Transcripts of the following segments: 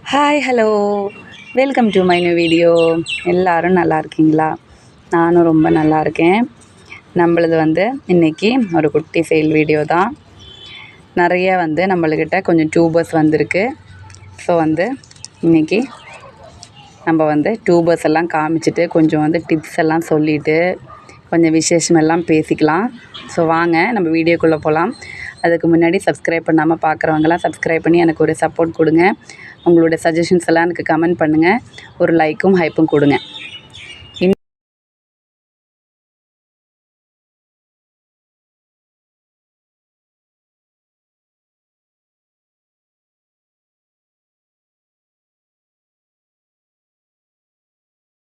Hi hello welcome to my new video. எல்லோரும் நல்லா இருக்கீங்களா? நானும் ரொம்ப நல்லா இருக்கேன். நம்மளது இன்றைக்கி ஒரு குட்டி சேல் வீடியோ தான். நிறைய நம்மளுக்கிட்ட கொஞ்சம் டியூபர்ஸ் வந்திருக்கு. ஸோ இன்றைக்கி நம்ம டியூபர்ஸ் எல்லாம் காமிச்சிட்டு கொஞ்சம் டிப்ஸ் எல்லாம் சொல்லிவிட்டு கொஞ்சம் விசேஷமெல்லாம் பேசிக்கலாம். ஸோ வாங்க நம்ம வீடியோக்குள்ளே போகலாம். அதுக்கு முன்னாடி சப்ஸ்கிரைப் பண்ணாமல் பார்க்குறவங்களாம் சப்ஸ்கிரைப் பண்ணி எனக்கு ஒரு சப்போர்ட் கொடுங்க. உங்களோட சஜஷன்ஸ் எல்லாம் எனக்கு கமெண்ட் பண்ணுங்கள். ஒரு லைக்கும் ஹைப்பும் கொடுங்க.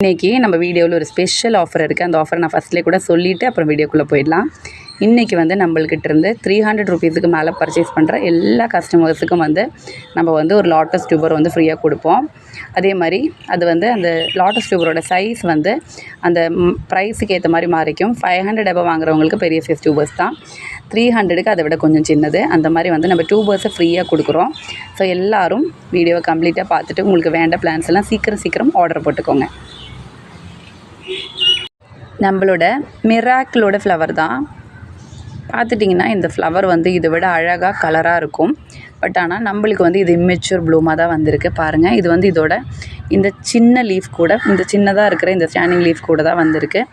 இன்றைக்கி நம்ம வீடியோவில் ஒரு ஸ்பெஷல் ஆஃபர் இருக்குது. அந்த ஆஃபரை நான் ஃபஸ்ட்லேயே கூட சொல்லிவிட்டு அப்புறம் வீடியோக்குள்ளே போயிடலாம். இன்றைக்கி நம்மள்கிட்ட இருந்து 300 ருபீஸுக்கு மேலே பர்ச்சேஸ் பண்ணுற எல்லா கஸ்டமர்ஸுக்கும் நம்ம ஒரு லாட்டஸ் டியூபர் ஃப்ரீயாக கொடுப்போம். அதே மாதிரி அது அந்த லாட்டஸ் டியூபரோட சைஸ் அந்த ப்ரைஸுக்கு ஏற்ற மாதிரி மாறிக்கும். 500 எபோ வாங்குறவங்களுக்கு பெரிய சைஸ் டியூபர்ஸ் தான். 300க்கு அதை விட கொஞ்சம் சின்னது. அந்த மாதிரி நம்ம டியூபர்ஸை ஃப்ரீயாக கொடுக்குறோம். ஸோ எல்லோரும் வீடியோவை கம்ப்ளீட்டாக பார்த்துட்டு உங்களுக்கு வேண்ட பிளான்ஸ் எல்லாம் சீக்கிரம் ஆர்டர் போட்டுக்கோங்க. நம்மளோட மிராக்கிளோட ஃப்ளவர் தான். பார்த்துட்டிங்கன்னா இந்த ஃப்ளவர் இதை விட அழகாக கலராக இருக்கும். பட் ஆனால் நம்மளுக்கு இது இம்மெச்சூர் ப்ளூமாக தான் வந்திருக்கு. பாருங்கள், இது இதோட இந்த சின்ன லீஃப் கூட இந்த சின்னதாக இருக்கிற இந்த ஸ்டாண்டிங் லீஃப் கூட தான் வந்திருக்கு.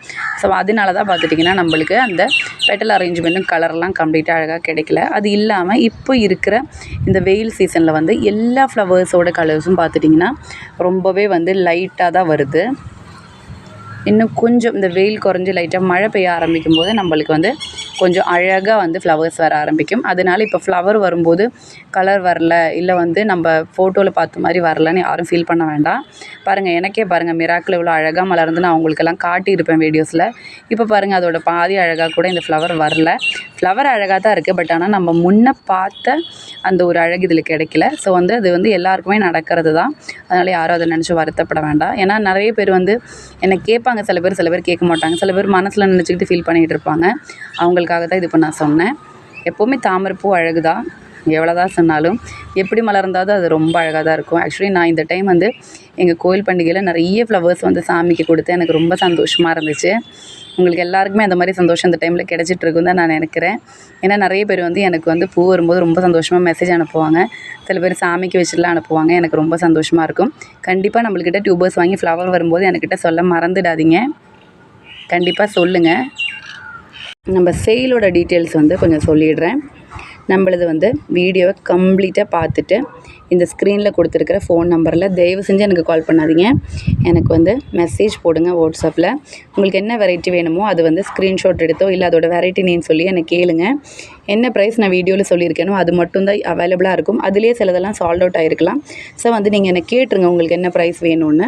ஸோ அதனால தான் பார்த்துட்டிங்கன்னா நம்மளுக்கு அந்த பெட்டல் அரேஞ்ச்மெண்ட்டும் கலர்லாம் கம்ப்ளீட்டாக அழகாக கிடைக்கல. அது இல்லாமல் இப்போ இருக்கிற இந்த வெயில் சீசனில் எல்லா ஃப்ளவர்ஸோட கலர்ஸும் பார்த்துட்டிங்கன்னா ரொம்பவே லைட்டாக தான் வருது. இன்னும் கொஞ்சம் இந்த வெயில் குறைஞ்சி லைட்டாக மழை பெய்ய ஆரம்பிக்கும் போது நம்மளுக்கு கொஞ்சம் அழகாக ஃப்ளவர்ஸ் வர ஆரம்பிக்கும். அதனால இப்போ ஃப்ளவர் வரும்போது கலர் வரல, இல்லை நம்ம ஃபோட்டோவில் பார்த்த மாதிரி வரலன்னு யாரும் ஃபீல் பண்ண வேண்டாம். பாருங்கள், எனக்கே பாருங்கள் மிராக்கிள் இவ்வளோ அழகாக மலர்ந்து நான் உங்களுக்கெல்லாம் காட்டியிருப்பேன் வீடியோஸில். இப்போ பாருங்கள், அதோட பாதி அழகாக கூட இந்த ஃப்ளவர் வரல. ஃப்ளவர் அழகாக தான் இருக்குது. பட் ஆனால் நம்ம முன்ன பார்த்த அந்த ஒரு அழகு இதில் கிடைக்கல. ஸோ அது எல்லாருக்குமே நடக்கிறது தான். அதனால் யாரும் அதை நினச்சி வருத்தப்பட வேண்டாம். ஏன்னா நிறைய பேர் என்னை கேட்பாங்க. சில பேர் கேட்க மாட்டாங்க. சில பேர் மனசில் நினச்சிக்கிட்டு ஃபீல் பண்ணிகிட்டு இருப்பாங்க. அவங்களுக்காக தான் இது இப்போ நான் சொன்னேன். எப்போவுமே தாமரைப்பூ அழகு தான். எவ்வளோ தான் சொன்னாலும் எப்படி மலர்ந்தாலும் அது ரொம்ப அழகாக தான் இருக்கும். ஆக்சுவலி நான் இந்த டைம் எங்கள் கோயில் பண்டிகையில் நிறைய ஃப்ளவர்ஸ் சாமிக்கு கொடுத்து எனக்கு ரொம்ப சந்தோஷமாக இருந்துச்சு. உங்களுக்கு எல்லாருக்குமே அந்த மாதிரி சந்தோஷம் இந்த டைமில் கிடச்சிட்ருக்குன்னு தான் நான் நினைக்கிறேன். ஏன்னா நிறைய பேர் எனக்கு பூ வரும்போது ரொம்ப சந்தோஷமாக மெசேஜ் அனுப்புவாங்க. சில பேர் சாமிக்கு வச்சுட்டுலாம் அனுப்புவாங்க. எனக்கு ரொம்ப சந்தோஷமாக இருக்கும். கண்டிப்பாக நம்மள்கிட்ட டியூபர்ஸ் வாங்கி ஃப்ளவர் வரும்போது என்கிட்ட சொல்ல மறந்துடாதீங்க. கண்டிப்பாக சொல்லுங்கள். நம்ம சேலோட டீட்டெயில்ஸ் கொஞ்சம் சொல்லிடுறேன். நம்மளது வீடியோவை கம்ப்ளீட்டாக பார்த்துட்டு இந்த ஸ்க்ரீனில் கொடுத்துருக்கிற ஃபோன் நம்பரில் தயவு செஞ்சு எனக்கு கால் பண்ணாதீங்க. எனக்கு மெசேஜ் போடுங்க வாட்ஸ்அப்பில். உங்களுக்கு என்ன வெரைட்டி வேணுமோ அது ஸ்க்ரீன்ஷாட் எடுத்தோ இல்லை அதோட வெரைட்டி நேம் சொல்லி எனக்கு கேளுங்க. என்ன ப்ரைஸ் நான் வீடியோவில் சொல்லியிருக்கேனோ அது மட்டும்தான் அவைலபிளாக இருக்கும். அதுலேயே சிலதெல்லாம் சால்ட் அவுட் ஆகிருக்கலாம். ஸோ நீங்கள் எனக்கு கேட்டுருங்க உங்களுக்கு என்ன ப்ரைஸ் வேணும்னு.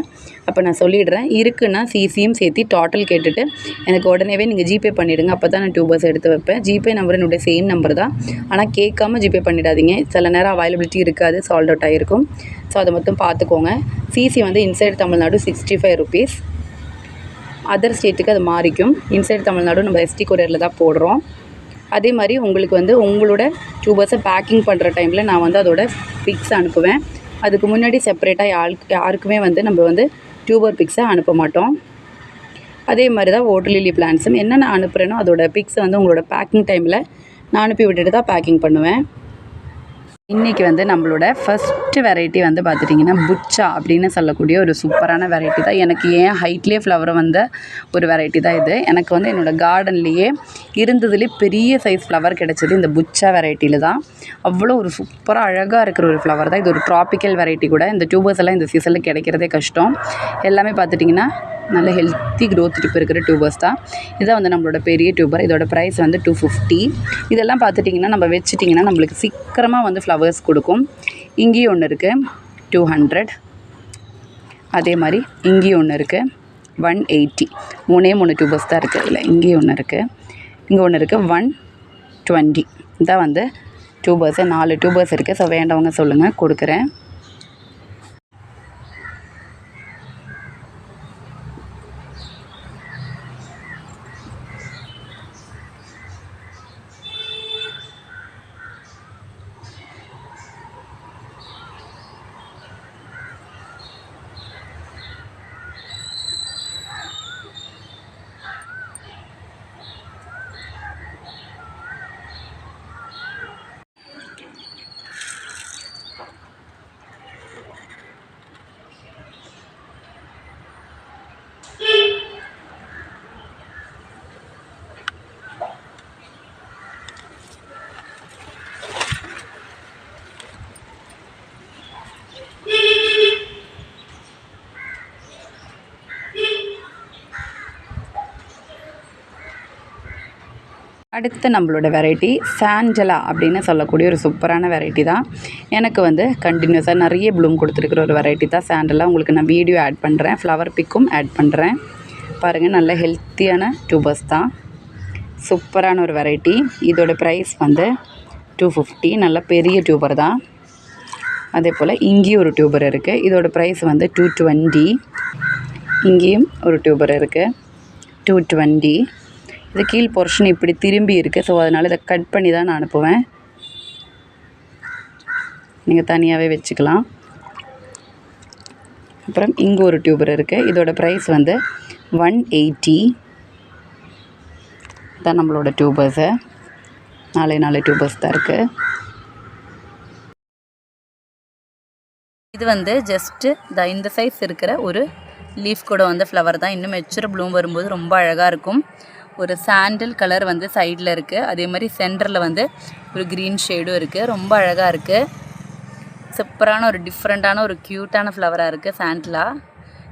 அப்போ நான் சொல்லிடுறேன். இருக்குன்னா சிசியும் சேர்த்து டோட்டல் கேட்டுட்டு எனக்கு உடனேவே நீங்கள் ஜிபே பண்ணிவிடுங்க. அப்போ தான் நான் டியூபர்ஸ் எடுத்து வைப்பேன். ஜிபே நம்பர் என்னுடைய சேம் நம்பர் தான். ஆனால் கேட்காம ஜிபே பண்ணிடாதீங்க. சில நேரம் அவைலபிலிட்டி இருக்காது, சால்ட் அவுட் ஆகிருக்கும். ஸோ அதை மட்டும் பார்த்துக்கோங்க. CC inside Tamil Nadu 65 rupees. Other ஸ்டேட்டுக்கு அது மாறிக்கும். இன்சைட் தமிழ்நாடு நம்ம எஸ்டி கொரியரில் தான் போடுறோம். அதே மாதிரி உங்களுக்கு உங்களோட டியூபர்ஸை பேக்கிங் பண்ணுற டைமில் நான் அதோட பிக்ஸ் அனுப்புவேன். அதுக்கு முன்னாடி செப்பரேட்டாக யாருக்குமே நம்ம டியூபர் பிக்ஸை அனுப்ப மாட்டோம். அதே மாதிரி தான் வாட்டர் லில்லி பிளான்ட்ஸும் என்ன நான் அனுப்புகிறேனோ அதோட பிக்ஸை உங்களோட பேக்கிங் டைமில் நான் அனுப்பி விட்டுட்டு தான் பேக்கிங் பண்ணுவேன். இன்றைக்கி நம்மளோட ஃபஸ்ட்டு வெரைட்டி பார்த்துட்டிங்கன்னா புச்சா அப்படின்னு சொல்லக்கூடிய ஒரு சூப்பரான வெரைட்டி தான். எனக்கு ஏன் ஹைட்லேயே ஃப்ளவர் ஒரு வெரைட்டி தான் இது. எனக்கு என்னோடய கார்டன்லேயே இருந்ததுலேயே பெரிய சைஸ் ஃப்ளவர் கிடச்சிது இந்த புச்சா வெரைட்டியில் தான். அவ்வளோ ஒரு சூப்பராக அழகாக இருக்கிற ஒரு ஃப்ளவர் தான் இது. ஒரு ட்ராபிக்கல் வெரைட்டி கூட. இந்த டியூபர்ஸ் எல்லாம் இந்த சீசனில் கிடைக்கிறதே கஷ்டம். எல்லாமே பார்த்துட்டிங்கன்னா நல்ல ஹெல்த்தி க்ரோத் டிப் இருக்கிற டியூபர்ஸ் தான். இதான் நம்மளோட பெரிய டியூபர். இதோட ப்ரைஸ் 250. இதெல்லாம் பார்த்துட்டிங்கன்னா நம்ம வச்சுட்டிங்கன்னா நம்மளுக்கு சீக்கிரமாக ஃப்ளவர்ஸ் கொடுக்கும். இங்கேயும் ஒன்று இருக்குது 200. அதே மாதிரி இங்கேயும் ஒன்று இருக்குது 180. 3 டியூபர்ஸ் தான் இருக்குது. இல்லை இங்கேயும் ஒன்று இருக்குது, இங்கே ஒன்று இருக்குது 120. இதான் டியூபர்ஸு 4 டியூபர்ஸ் இருக்குது. ஸோ வேண்டவங்க சொல்லுங்கள், கொடுக்குறேன். அடுத்து நம்மளோட வெரைட்டி சாண்டலா அப்படின்னு சொல்லக்கூடிய ஒரு சூப்பரான வெரைட்டி தான். எனக்கு வந்து கண்டினியூஸாக நிறைய ப்ளூம் கொடுத்துருக்குற ஒரு வெரைட்டி தான் சாண்டலா. உங்களுக்கு நான் வீடியோ ஆட் பண்ணுறேன், ஃப்ளவர் பிக்கும் ஆட் பண்ணுறேன். பாருங்கள், நல்ல ஹெல்த்தியான டியூபர்ஸ் தான், சூப்பரான ஒரு வெரைட்டி. இதோட ப்ரைஸ் வந்து 250. நல்ல பெரிய டியூபர் தான். அதே போல் இங்கேயும் ஒரு டியூபர் இருக்குது, இதோட ப்ரைஸ் வந்து 220. இங்கேயும் ஒரு டியூபர் இருக்குது, 220. இது கீழ் போர்ஷன் இப்படி திரும்பி இருக்குது, ஸோ அதனால் இதை கட் பண்ணி தான் நான் அனுப்புவேன். நீங்கள் தனியாகவே வச்சுக்கலாம். அப்புறம் இங்கே ஒரு டியூபர் இருக்குது, இதோட ப்ரைஸ் வந்து 180 தான் நம்மளோட டியூபர்ஸு. 4 டியூபர்ஸ் தான் இருக்குது. இது வந்து ஜஸ்ட்டு இந்த சைஸ் இருக்கிற ஒரு லீஃப் கூட வந்து ஃப்ளவர் தான். இன்னும் மெச்சூர் ப்ளூம் வரும்போது ரொம்ப அழகாக இருக்கும். ஒரு சாண்டில் கலர் வந்து சைடில் இருக்குது, அதே மாதிரி சென்டரில் வந்து ஒரு க்ரீன் ஷேடும் இருக்குது. ரொம்ப அழகாக இருக்குது, சூப்பரான ஒரு டிஃப்ரெண்ட்டான ஒரு க்யூட்டான ஃப்ளவராக இருக்குது சாண்டிலா.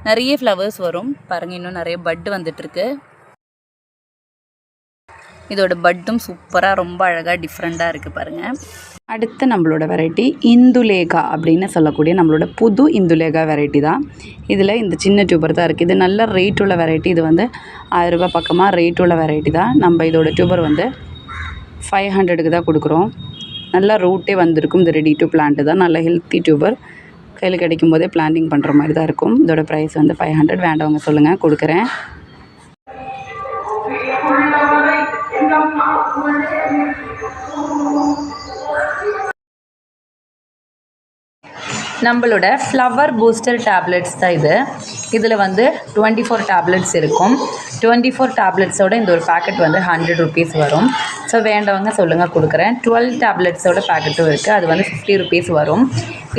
நிறைய ஃப்ளவர்ஸ் வரும் பாருங்கள், இன்னும் நிறைய பட்டு வந்துட்டுருக்கு. இதோட பட்டும் சூப்பராக ரொம்ப அழகாக டிஃப்ரெண்ட்டாக இருக்குது பாருங்கள். அடுத்து நம்மளோட வெரைட்டி இந்துலேகா அப்படின்னு சொல்லக்கூடிய நம்மளோட புது இந்துலேகா வெரைட்டி தான். இதில் இந்த சின்ன டியூபர் தான் இருக்குது. இது நல்ல ரேட் உள்ள வெரைட்டி. இது வந்து 1000 ரூபாய் பக்கமாக ரேட் உள்ள வெரைட்டி தான். நம்ம இதோட டியூபர் வந்து 500க்கு தான் கொடுக்குறோம். நல்லா ரூட்டே வந்திருக்கும். இது ரெடி டு பிளான்ட் தான், நல்ல ஹெல்த்தி டியூபர். கையில் கிடைக்கும் போதே பிளான்டிங் பண்ணுற மாதிரி தான் இருக்கும். இதோட ப்ரைஸ் வந்து 500. வேண்டவங்க சொல்லுங்கள், கொடுக்குறேன். நம்மளோட ஃப்ளவர் பூஸ்டர் டேப்லெட்ஸ் தான் இது. இதில் வந்து 24 டேப்லெட்ஸ் இருக்கும். 24 டேப்லெட்ஸோட இந்த ஒரு பேக்கெட் வந்து 100 rupees வரும். ஸோ வேண்டவங்க சொல்லுங்கள், கொடுக்குறேன். 12 டேப்லெட்ஸோட பேக்கெட்டும் இருக்குது, அது வந்து 50 rupees வரும்.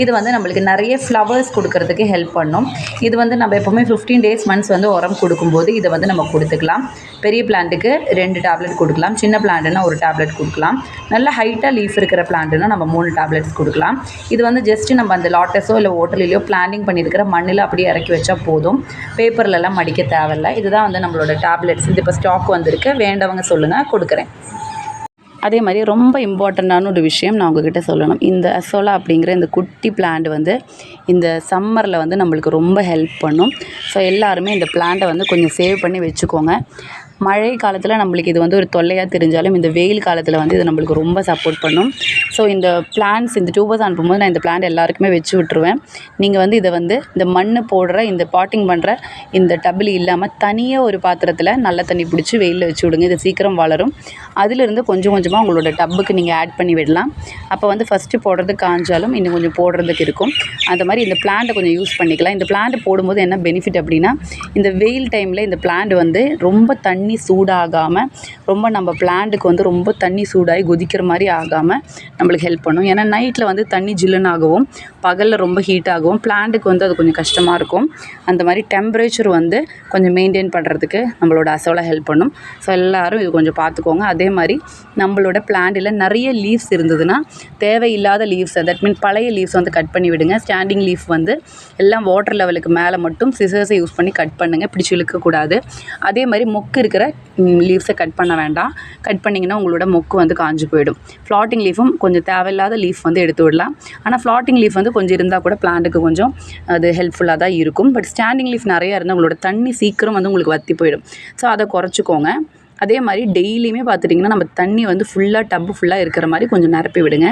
இது வந்து நம்மளுக்கு நிறைய ஃப்ளவர்ஸ் கொடுக்கறதுக்கு ஹெல்ப் பண்ணும். இது வந்து நம்ம எப்போவுமே 15 days ஒன்ஸ் வந்து உரம் கொடுக்கும்போது இதை வந்து நம்ம கொடுத்துக்கலாம். பெரிய பிளான்ட்டுக்கு 2 டேப்லெட் கொடுக்கலாம், சின்ன பிளான்ட்டுனா 1 டேப்லெட் கொடுக்கலாம். நல்ல ஹைட்டாக லீஃப் இருக்கிற பிளான்ட்டுனா நம்ம 3 டேப்லெட்ஸ் கொடுக்கலாம். இது வந்து ஜஸ்ட்டு நம்ம அந்த லாட்டஸோ இல்லை ஓட்டலிலையோ பிளான்டிங் பண்ணியிருக்கிற மண்ணில் அப்படியே இறக்கி வச்சா போதும், பேப்பர்லலாம் மடிக்க தேவையில்லை. இதுதான் வந்து நம்மளோட டேப்லெட்ஸ். இது இப்போ ஸ்டாக் வந்திருக்கு, வேண்டவங்க சொல்லுங்கள், கொடுக்குறேன். அதே மாதிரி ரொம்ப இம்பார்ட்டண்ட்டான ஒரு விஷயம் நான் உங்ககிட்ட சொல்லணும். இந்த அசோலா அப்படிங்கிற இந்த குட்டி பிளான்ட் வந்து இந்த சம்மரில் வந்து நம்மளுக்கு ரொம்ப ஹெல்ப் பண்ணும். ஸோ எல்லாருமே இந்த பிளான்ட்டை வந்து கொஞ்சம் சேவ் பண்ணி வச்சுக்கோங்க. மழை காலத்தில் நம்மளுக்கு இது வந்து ஒரு தொல்லையாக தெரிஞ்சாலும் இந்த வெயில் காலத்தில் வந்து இது நம்மளுக்கு ரொம்ப சப்போர்ட் பண்ணும். ஸோ இந்த பிளான்ட்ஸ், இந்த டியூபர்ஸ் அனுப்பும்போது நான் இந்த பிளான்ட் எல்லாருக்குமே வச்சு விட்ருவேன். நீங்கள் வந்து இதை வந்து இந்த மண் போடுற இந்த பாட்டிங் பண்ணுற இந்த டபிள் இல்லாமல் தனியாக ஒரு பாத்திரத்தில் நல்ல தண்ணி பிடிச்சி வெயிலில் வச்சு விடுங்க. இது சீக்கிரம் வளரும். அதிலிருந்து கொஞ்சம் கொஞ்சமாக உங்களோட டப்புக்கு நீங்கள் ஆட் பண்ணி விடலாம். அப்போ வந்து ஃபஸ்ட்டு போடுறதுக்கு காஞ்சாலும் இன்னும் கொஞ்சம் போடுறதுக்கு இருக்கும். அந்த மாதிரி இந்த பிளான்ட்டை கொஞ்சம் யூஸ் பண்ணிக்கலாம். இந்த பிளான்ட் போடும்போது என்ன பெனிஃபிட் அப்படின்னா, இந்த வெயில் டைமில் இந்த பிளான்ட் வந்து ரொம்ப தண்ணி சூடாகாமல், ரொம்ப நம்ம பிளான்ட்டுக்கு வந்து ரொம்ப தண்ணி சூடாகி கொதிக்கிற மாதிரி ஆகாமல் நம்மளுக்கு ஹெல்ப் பண்ணும். ஏன்னா நைட்டில் வந்து தண்ணி ஜில்லுனாகவும் பகலில் ரொம்ப ஹீட் ஆகவும் பிளான்ட்டுக்கு வந்து அது கொஞ்சம் கஷ்டமாக இருக்கும். அந்த மாதிரி டெம்பரேச்சர் வந்து கொஞ்சம் மெயின்டைன் பண்ணுறதுக்கு நம்மளோட அசோலா ஹெல்ப் பண்ணும். ஸோ எல்லோரும் இது கொஞ்சம் பார்த்துக்கோங்க. அதே மாதிரி நம்மளோட பிளான்ட்டில் நிறைய லீவ்ஸ் இருந்ததுன்னா தேவையில்லாத லீவ்ஸை, தட் மீன் பழைய லீவ்ஸ் வந்து கட் பண்ணி விடுங்க. ஸ்டாண்டிங் லீஃப் வந்து எல்லாம் வாட்டர் லெவலுக்கு மேலே மட்டும் சிசர்ஸை யூஸ் பண்ணி கட் பண்ணுங்கள், பிடிச்சி இழுக்கக்கூடாது. அதே மாதிரி மொக்கு இருக்கிற லீவ்ஸை கட் பண்ண வேண்டாம். கட் பண்ணிங்கன்னா உங்களோட மொக்கு வந்து காஞ்சு போயிடும். ஃப்ளாட்டிங் லீஃபும் கொஞ்சம் தேவையில்லாத லீஃப் வந்து எடுத்து விடலாம். ஆனால் ஃப்ளாட்டிங் லீஃப் வந்து கொஞ்சம் இருந்தால் கூட பிளான்ட்டுக்கு கொஞ்சம் அது ஹெல்ப்ஃபுல்லாக தான் இருக்கும். பட் ஸ்டாண்டிங் லீஃப் நிறையா இருந்தால் உங்களோட தண்ணி சீக்கிரம் வந்து உங்களுக்கு வற்றி போயிடும். ஸோ அதை குறைச்சிக்கோங்க. அதே மாதிரி டெய்லியுமே பார்த்துட்டிங்கன்னா நம்ம தண்ணி வந்து ஃபுல்லாக டப்பு ஃபுல்லாக இருக்கிற மாதிரி கொஞ்சம் நிரப்பி விடுங்க.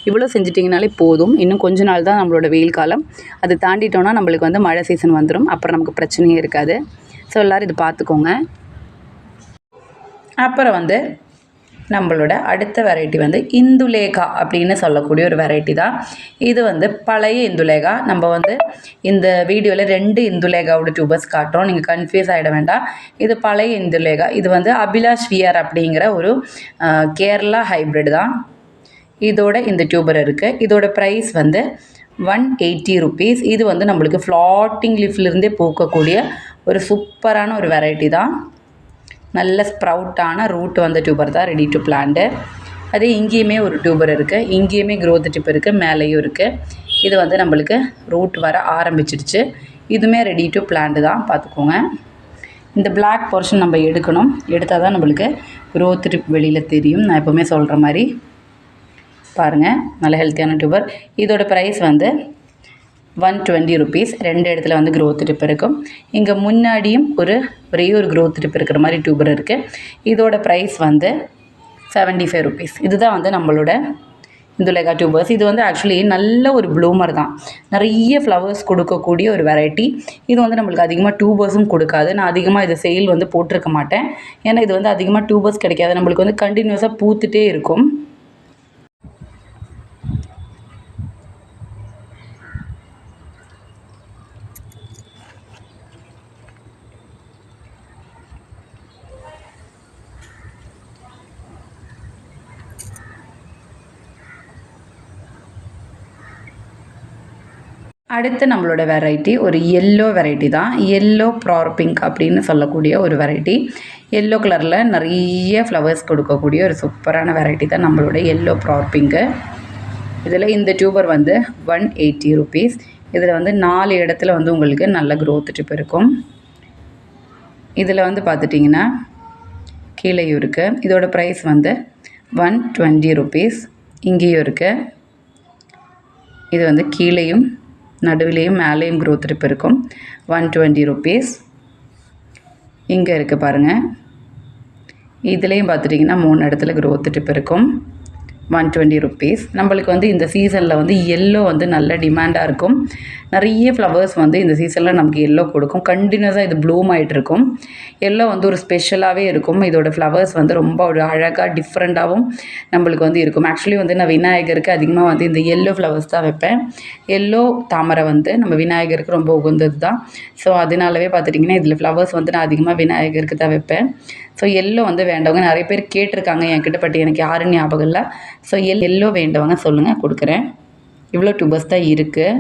இவ்வளோ செஞ்சிட்டிங்கனாலே போதும். இன்னும் கொஞ்ச நாள் தான் நம்மளோட வெயில் காலம். அது தாண்டிட்டோன்னா நம்மளுக்கு வந்து மழை சீசன் வந்துடும். அப்புறம் நமக்கு பிரச்சனையே இருக்காது. ஸோ எல்லோரும் இது பார்த்துக்கோங்க. அப்புறம் வந்து நம்மளோட அடுத்த வெரைட்டி வந்து இந்துலேகா அப்படின்னு சொல்லக்கூடிய ஒரு வெரைட்டி தான். இது வந்து பழைய இந்துலேகா. நம்ம வந்து இந்த வீடியோவில் 2 இந்துலேகாவோட டியூபர்ஸ் காட்டுறோம், நீங்கள் கன்ஃபியூஸ் ஆகிட வேண்டாம். இது பழைய இந்துலேகா. இது வந்து அபிலாஷ் வியர் அப்படிங்கிற ஒரு கேரளா ஹைப்ரிட் தான். இதோட இந்த டியூபர் இருக்குது. இதோட ப்ரைஸ் வந்து 180 rupees. இது வந்து நம்மளுக்கு ஃப்ளாட்டிங் லீஃப்லேருந்தே பூக்கக்கூடிய ஒரு சூப்பரான ஒரு வெரைட்டி தான். நல்ல ஸ்ப்ரவுட்டான ரூட் வந்த டியூபர் தான், ரெடி டு பிளான்ட்டு. அதே இங்கேயுமே ஒரு டியூபர் இருக்குது, இங்கேயுமே க்ரோத் டிப் இருக்குது, மேலேயும் இருக்குது. இது வந்து நம்மளுக்கு ரூட் வர ஆரம்பிச்சிடுச்சு. இதுவுமே ரெடி டு பிளான்ட்டு தான், பார்த்துக்கோங்க. இந்த பிளாக் போர்ஷன் நம்ம எடுக்கணும். எடுத்தால் தான் நம்மளுக்கு க்ரோத் டிப் வெளியில் தெரியும். நான் எப்போவுமே சொல்கிற மாதிரி பாருங்கள், நல்ல ஹெல்த்தியான டியூபர். இதோட ப்ரைஸ் வந்து 120 rupees. 2 இடத்துல வந்து க்ரோத் டிப் இருக்கும். இங்கே முன்னாடியும் ஒரே ஒரு க்ரோத் டிப் இருக்கிற மாதிரி டியூபர் இருக்குது. இதோட ப்ரைஸ் வந்து 75 rupees. இதுதான் வந்து நம்மளோட இந்துலேகா டியூபர்ஸ். இது வந்து ஆக்சுவலி நல்ல ஒரு ப்ளூமர் தான், நிறைய ஃப்ளவர்ஸ் கொடுக்கக்கூடிய ஒரு வெரைட்டி. இது வந்து நம்மளுக்கு அதிகமாக டியூபர்ஸும் கொடுக்காது. நான் அதிகமாக இது சேல் வந்து போட்டிருக்க மாட்டேன், ஏன்னா இது வந்து அதிகமாக டியூபர்ஸ் கிடைக்காது. நம்மளுக்கு வந்து கண்டினியூஸாக பூத்துட்டே இருக்கும். அடுத்து நம்மளோட வெரைட்டி ஒரு எல்லோ வெரைட்டி தான். எல்லோ ப்ரார் பிங்க் அப்படின்னு சொல்லக்கூடிய ஒரு வெரைட்டி. எல்லோ கலரில் நிறைய ஃப்ளவர்ஸ் கொடுக்கக்கூடிய ஒரு சூப்பரான வெரைட்டி தான் நம்மளோட எல்லோ ப்ரார் பிங்க்கு. இதில் இந்த டியூபர் வந்து 180 rupees. இதில் வந்து 4 இடத்துல வந்து உங்களுக்கு நல்ல க்ரோத் டிப் இருக்கும். இதில் வந்து பார்த்துட்டிங்கன்னா கீழேயும் இருக்குது. இதோட ப்ரைஸ் வந்து 120 rupees. இங்கேயும் இருக்குது. இது வந்து கீழேயும் நடுவிலையும் மேலேயும் க்ரோத் டிப் இருக்கும். 120 rupees. இங்கே இருக்குது பாருங்கள், இதுலேயும் பார்த்துட்டிங்கன்னா 3 இடத்துல க்ரோத் டிப் இருக்கும். 120 rupees. நம்மளுக்கு வந்து இந்த சீசனில் வந்து எல்லோ வந்து நல்ல டிமாண்டாக இருக்கும். நிறைய ஃப்ளவர்ஸ் வந்து இந்த சீசனில் நமக்கு எல்லோ கொடுக்கும். கண்டினியூஸாக இது ப்ளூம் ஆகிட்டு இருக்கும். எல்லோ வந்து ஒரு ஸ்பெஷலாகவே இருக்கும். இதோட ஃப்ளவர்ஸ் வந்து ரொம்ப ஒரு அழகாக டிஃப்ரெண்ட்டாகவும் நம்மளுக்கு வந்து இருக்கும். ஆக்சுவலி வந்து நான் விநாயகருக்கு அதிகமாக வந்து இந்த எல்லோ ஃப்ளவர்ஸ் தான் வைப்பேன். எல்லோ தாமரை வந்து நம்ம விநாயகருக்கு ரொம்ப உகந்தது தான். ஸோ அதனாலவே பார்த்துட்டிங்கன்னா இதில் ஃப்ளவர்ஸ் வந்து நான் அதிகமாக விநாயகருக்கு தான் வைப்பேன். ஸோ எல்லோ வந்து வேண்டவங்க நிறைய பேர் கேட்டிருக்காங்க என்கிட்ட, பட் எனக்கு யாரும் ஞாபகம் இல்லை. ஸோ எல்லோ வேண்டவங்க சொல்லுங்கள், கொடுக்குறேன். இவ்வளோ டியூபர்ஸ் தான் இருக்குது.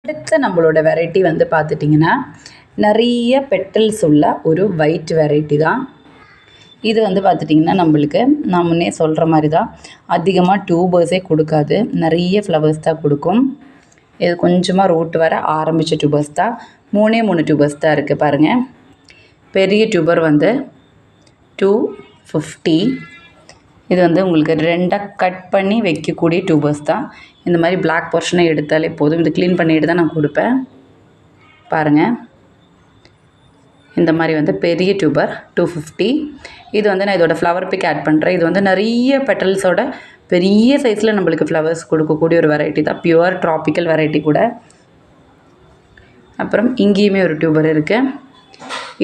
அடுத்த நம்மளோட வெரைட்டி வந்து பார்த்துட்டிங்கன்னா நிறைய பெட்டல்ஸ் உள்ள ஒரு ஒயிட் வெரைட்டி தான். இது வந்து பார்த்துட்டிங்கன்னா நம்மளுக்கு நான் முன்னே சொல்கிற மாதிரி தான், அதிகமாக டியூபர்ஸே கொடுக்காது, நிறைய ஃப்ளவர்ஸ் தான் கொடுக்கும். இது கொஞ்சமாக ரூட் வர ஆரம்பித்த டியூபர்ஸ் தான். 3 டியூபர்ஸ் தான் இருக்குது பாருங்கள். பெரிய டியூபர் வந்து 250. இது வந்து உங்களுக்கு 2ஆக கட் பண்ணி வைக்கக்கூடிய டியூபர்ஸ் தான். இந்த மாதிரி பிளாக் போர்ஷனை எடுத்தாலே போதும். இது க்ளீன் பண்ணிட்டு தான் நான் கொடுப்பேன். பாருங்கள், இந்த மாதிரி வந்து பெரிய டியூபர் 250. இது வந்து நான் இதோட ஃப்ளவர் பிக் ஆட் பண்ணுறேன். இது வந்து நிறைய பெட்டல்ஸோட பெரிய சைஸில் நம்மளுக்கு ஃப்ளவர்ஸ் கொடுக்கக்கூடிய ஒரு வெரைட்டி தான். பியூர் ட்ராபிக்கல் வெரைட்டி கூட. அப்புறம் இங்கேயுமே ஒரு டியூபர் இருக்குது.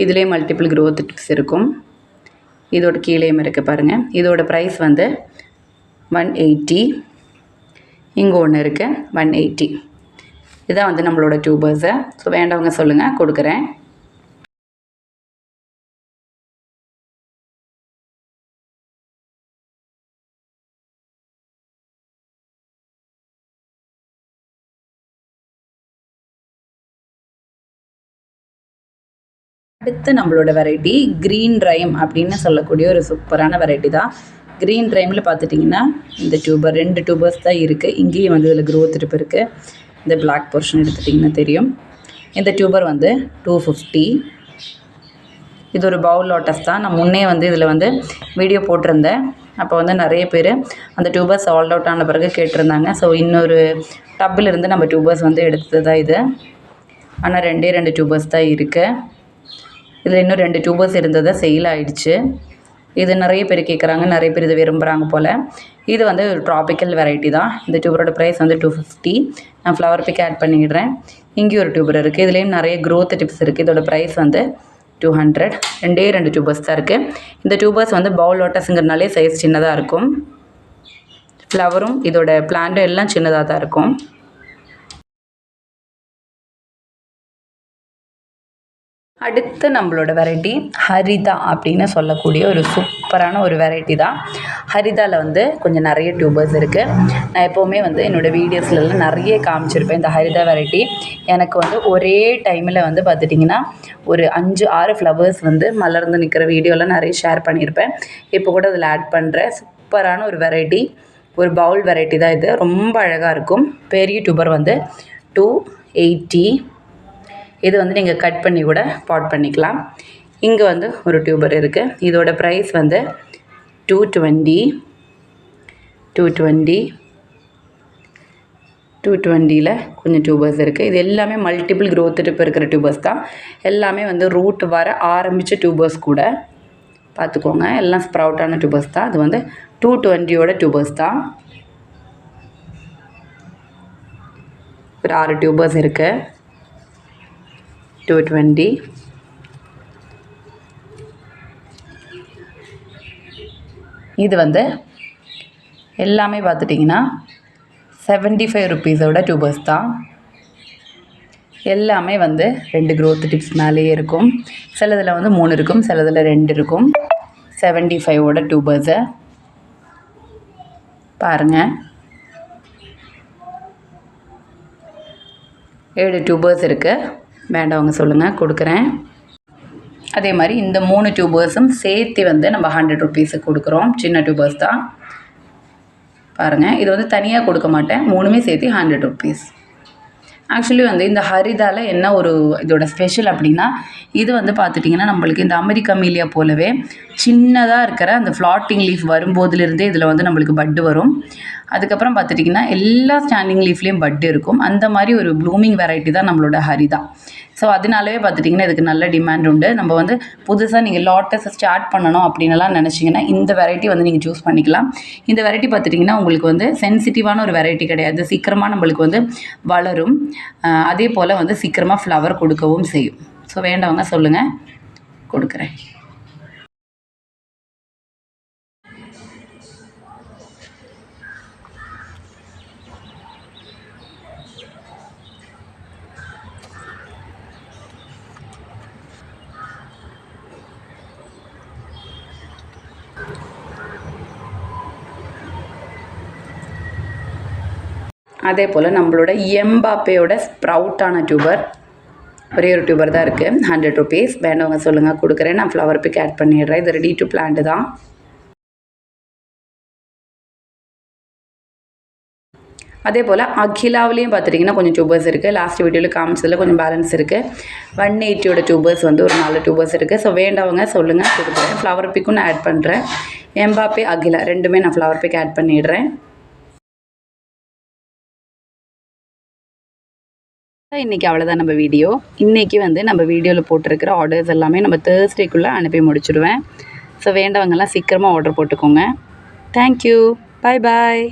இதிலே மல்டிபிள் க்ரோத் டிப்ஸ் இருக்கும். இதோட கீழேயும் இருக்குது பாருங்கள். இதோட ப்ரைஸ் வந்து 180. இங்கே ஒன்று இருக்குது 180. இதான் வந்து நம்மளோட டியூபர்ஸை. ஸோ வேண்டவங்க சொல்லுங்கள், கொடுக்குறேன். அடுத்து நம்மளோட வெரைட்டி க்ரீன் ரைம் அப்படின்னு சொல்லக்கூடிய ஒரு சூப்பரான வெரைட்டி தான். க்ரீன் ரைமில் பார்த்துட்டிங்கன்னா இந்த டியூபர் 2 டியூபர்ஸ் தான் இருக்குது. இங்கேயும் வந்து இதில் க்ரோத் டிப் இருக்குது. இந்த பிளாக் போர்ஷன் எடுத்துட்டிங்கன்னா தெரியும். இந்த டியூபர் வந்து 250. இது ஒரு பவுல் லோட்டஸ் தான். நான் முன்னே வந்து இதில் வந்து வீடியோ போட்டிருந்தேன். அப்போ வந்து நிறைய பேர் அந்த டியூபர்ஸ் சால்ட் அவுட் ஆன பிறகு கேட்டிருந்தாங்க. ஸோ இன்னொரு டப்பில் இருந்து நம்ம டியூபர்ஸ் வந்து எடுத்தது தான் இது. ஆனால் 2 டியூபர்ஸ் தான் இருக்குது. இதில் இன்னும் 2 டியூபர்ஸ் இருந்ததை சேல் ஆகிடுச்சு. இது நிறைய பேர் கேட்குறாங்க, நிறைய பேர் இதை விரும்புகிறாங்க போல். இது வந்து ஒரு ட்ராபிக்கல் வெரைட்டி தான். இந்த டியூபரோட ப்ரைஸ் வந்து 250. நான் ஃப்ளவர் பிக் ஆட் பண்ணிடுறேன். இங்கேயும் ஒரு டியூபர் இருக்குது. இதுலேயும் நிறைய க்ரோத் டிப்ஸ் இருக்குது. இதோட ப்ரைஸ் வந்து 200. 2 டியூபர்ஸ் தான் இருக்குது. இந்த டியூபர்ஸ் வந்து பவுல் லோட்டஸுங்கிறனாலே சைஸ் சின்னதாக இருக்கும். ஃப்ளவரும் இதோட பிளான்ட்டும் எல்லாம் சின்னதாக தான் இருக்கும். அடுத்து நம்மளோட வெரைட்டி ஹரிதா அப்படின்னு சொல்லக்கூடிய ஒரு சூப்பரான ஒரு வெரைட்டி தான். ஹரிதாவில் வந்து கொஞ்சம் நிறைய டியூபர்ஸ் இருக்குது. நான் எப்போவுமே வந்து என்னோடய வீடியோஸ்லாம் நிறைய காமிச்சிருப்பேன் இந்த ஹரிதா வெரைட்டி. எனக்கு வந்து ஒரே டைமில் வந்து பார்த்துட்டிங்கன்னா ஒரு 5-6 ஃப்ளவர்ஸ் வந்து மலர்ந்து நிற்கிற வீடியோலாம் நிறைய ஷேர் பண்ணியிருப்பேன். இப்போ கூட அதில் ஆட் பண்ணுறேன். சூப்பரான ஒரு வெரைட்டி, ஒரு பவுல் வெரைட்டி தான் இது. ரொம்ப அழகாக இருக்கும். பெரிய டியூபர் வந்து 280. இது வந்து நீங்கள் கட் பண்ணி கூட பாட் பண்ணிக்கலாம். இங்கே வந்து ஒரு டியூபர் இருக்குது. இதோட ப்ரைஸ் வந்து 220 கொஞ்சம் டியூபர்ஸ் இருக்குது. இது எல்லாமே மல்டிபிள் க்ரோத் டிப் இருக்கிற டியூபர்ஸ் தான். எல்லாமே வந்து ரூட் வர ஆரம்பித்த டியூபர்ஸ் கூட பார்த்துக்கோங்க. எல்லாம் ஸ்ப்ரவுட்டான டியூபர்ஸ் தான். அது வந்து 220 டியூபர்ஸ் தான். ஒரு 6 டியூபர்ஸ் இருக்குது. 220. இது வந்து எல்லாமே பார்த்துட்டிங்கன்னா 75 ருப்பீஸோட டியூபர்ஸ் தான். எல்லாமே வந்து 2 க்ரோத் டிப்ஸ் மேலேயே இருக்கும். சிலதில் வந்து 3 இருக்கும், சிலதில் 2 இருக்கும். 75ஓட டியூபர்ஸை பாருங்கள். 7 டியூபர்ஸ் இருக்குது. வேண்டவங்க சொல்லுங்கள், கொடுக்குறேன். அதே மாதிரி இந்த 3 டியூபர்ஸும் சேர்த்து வந்து நம்ம 100 ருப்பீஸுக்கு கொடுக்குறோம். சின்ன டியூபர்ஸ் தான் பாருங்கள். இது வந்து தனியாக கொடுக்க மாட்டேன், 3மே சேர்த்து 100 ருப்பீஸ். ஆக்சுவலி வந்து இந்த ஹரிதாவில் என்ன ஒரு இதோட ஸ்பெஷல் அப்படின்னா, இது வந்து பார்த்துட்டிங்கன்னா நம்மளுக்கு இந்த அமெரிக்கா மீலியா போலவே சின்னதாக இருக்கிற அந்த ஃப்ளாட்டிங் லீஃப் வரும்போதுலேருந்தே இதில் வந்து நம்மளுக்கு பட்டு வரும். அதுக்கப்புறம் பார்த்துட்டிங்கன்னா எல்லா ஸ்டாண்டிங் லீஃப்லேயும் பட்டு இருக்கும். அந்த மாதிரி ஒரு ப்ளூமிங் வெரைட்டி தான் நம்மளோட ஹரிதா. ஸோ அதனாலவே பார்த்துட்டிங்கன்னா இதுக்கு நல்ல டிமாண்ட் உண்டு. நம்ம வந்து புதுசாக நீங்கள் லாட்டஸை ஸ்டார்ட் பண்ணணும் அப்படின்லாம் நினச்சிங்கன்னா இந்த வெரைட்டி வந்து நீங்கள் சூஸ் பண்ணிக்கலாம். இந்த வெரைட்டி பார்த்துட்டிங்கன்னா உங்களுக்கு வந்து சென்சிட்டிவான ஒரு வெரைட்டி கிடையாது. சீக்கிரமாக நம்மளுக்கு வந்து வளரும். அதே போல் வந்து சீக்கிரமாக ஃப்ளவர் கொடுக்கவும் செய்யும். ஸோ வேண்டவங்க சொல்லுங்கள், கொடுக்குறேன். அதே போல் நம்மளோட எம்பாப்பேயோட ஸ்ப்ரவுட்டான டியூபர் ஒரே ஒரு டியூபர் தான் இருக்குது. 100 ருப்பீஸ். வேண்டவங்க சொல்லுங்கள், கொடுக்குறேன். நான் ஃப்ளவர் பிக் ஆட் பண்ணிடுறேன். இது ரெடி டு பிளான்ட் தான். அதே போல் அகிலாவிலையும் பார்த்துட்டிங்கன்னா கொஞ்சம் டியூபர்ஸ் இருக்குது. லாஸ்ட் வீடியோவில் காமிச்சதில் கொஞ்சம் பேலன்ஸ் இருக்குது. 180ஓட டியூபர்ஸ் வந்து ஒரு 4 டியூபர்ஸ் இருக்குது. ஸோ வேண்டவங்க சொல்லுங்கள், கொடுக்குறேன். ஃப்ளவர் பிக்கும் நான் ஆட் பண்ணுறேன். எம்பாப்பே அகிலா ரெண்டுமே நான் ஃப்ளவர் பிக் ஆட் பண்ணிடுறேன். இன்றைக்கி அவ்வளோதான் நம்ம வீடியோ. இன்றைக்கி வந்து நம்ம வீடியோவில் போட்டிருக்கிற ஆர்டர்ஸ் எல்லாமே நம்ம தேர்ஸ்டேக்குள்ளே அனுப்பி முடிச்சுடுவேன். ஸோ வேண்டவங்கெல்லாம் சீக்கிரமாக ஆர்டர் போட்டுக்கோங்க. தேங்க்யூ. பாய் பாய்.